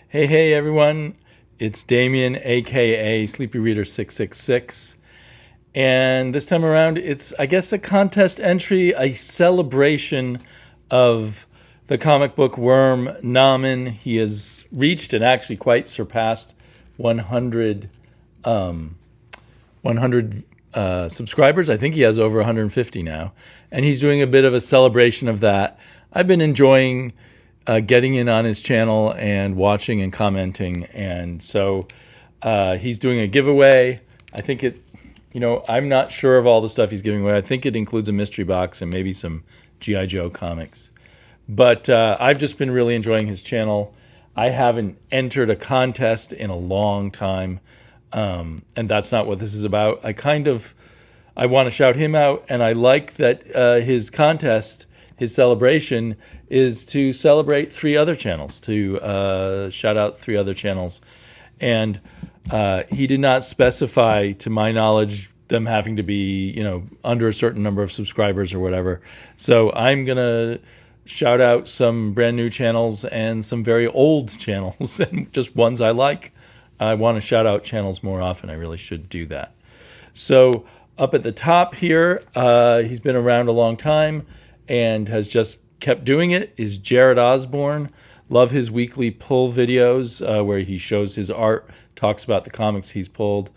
Hey everyone, it's Damien, aka Sleepy Reader 666. And this time around, it's, I guess, a contest entry, a celebration of the comic book worm Naaman. He has reached and actually quite surpassed 100, 100 subscribers. I think he has over 150 now. And he's doing a bit of a celebration of that. I've been enjoying getting in on his channel and watching and commenting. And so he's doing a giveaway. I think I'm not sure of all the stuff he's giving away. I think it includes a mystery box and maybe some G.I. Joe comics. But I've just been really enjoying his channel. I haven't entered a contest in a long time. And that's not what this is about. I want to shout him out. And I like that his contest, his celebration, is to celebrate three other channels, to shout out three other channels. And he did not specify, to my knowledge, them having to be, under a certain number of subscribers or whatever. So I'm going to shout out some brand new channels and some very old channels and just ones I like. I want to shout out channels more often. I really should do that. So up at the top here, he's been around a long time and has just kept doing it, is Jared Osborne. Love his weekly pull videos where he shows his art, talks about the comics he's pulled.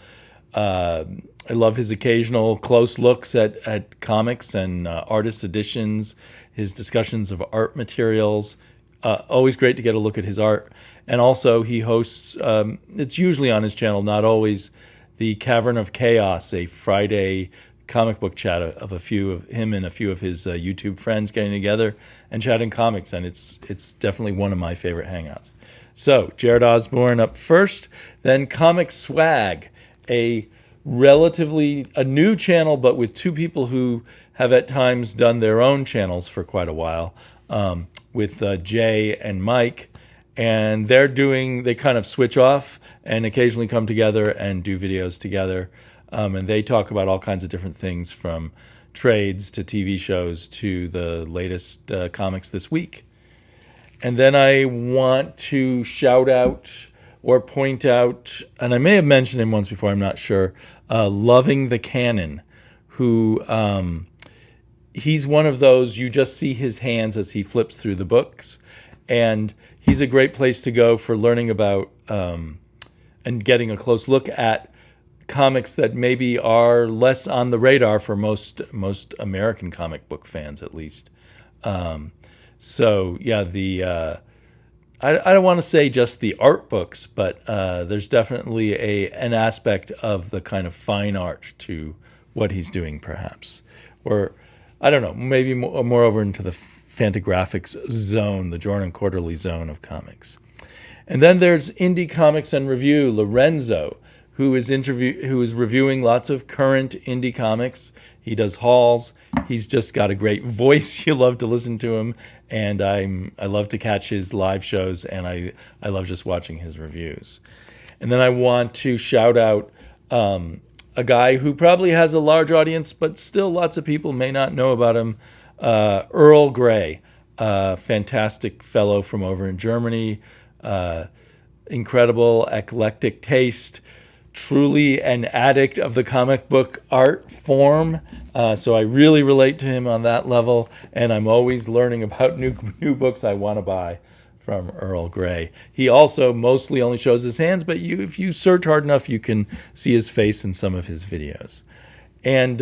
I love his occasional close looks at comics and artist editions, his discussions of art materials. Always great to get a look at his art. And also he hosts, it's usually on his channel, not always, the Cavern of Chaos, a Friday comic book chat of a few of him and a few of his YouTube friends getting together and chatting comics, and it's definitely one of my favorite hangouts. So Jared Osborne up first, then Comic Swag, a new channel, but with two people who have at times done their own channels for quite a while, with Jay and Mike. And they kind of switch off and occasionally come together and do videos together. And they talk about all kinds of different things, from trades to TV shows to the latest comics this week. And then I want to shout out or point out, and I may have mentioned him once before, I'm not sure, Loving the Canon, who he's one of those, you just see his hands as he flips through the books. And he's a great place to go for learning about and getting a close look at comics that maybe are less on the radar for most American comic book fans, at least. So yeah, I don't want to say just the art books, but there's definitely an aspect of the kind of fine art to what he's doing, perhaps, or I don't know, maybe more over into the Fantagraphics zone, the Jordan Quarterly zone of comics. And then there's Indie Comics and Review, Lorenzo, who is reviewing lots of current indie comics. He does hauls. He's just got a great voice. You love to listen to him, and I love to catch his live shows, and I love just watching his reviews. And then I want to shout out a guy who probably has a large audience, but still lots of people may not know about him, Earl Grey, fantastic fellow from over in Germany, incredible eclectic taste, truly an addict of the comic book art form. So I really relate to him on that level, and I'm always learning about new books I want to buy from Earl Grey. He also mostly only shows his hands, but if you search hard enough, you can see his face in some of his videos. And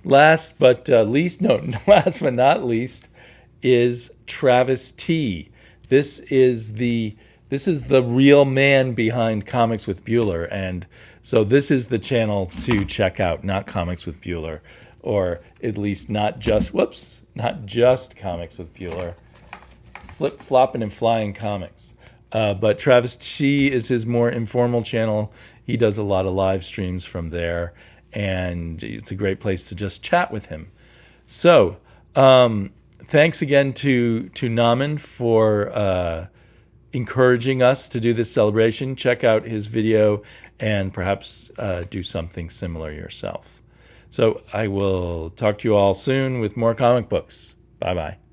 last but not least is Travis T. This is the real man behind Comics with Bueller, and so this is the channel to check out, not Comics with Bueller, or at least not just Comics with Bueller, flip-flopping and flying comics. But Travis T is his more informal channel. He does a lot of live streams from there, and it's a great place to just chat with him. So thanks again to Naaman for encouraging us to do this celebration. Check out his video and perhaps do something similar yourself. So I will talk to you all soon with more comic books. Bye-bye.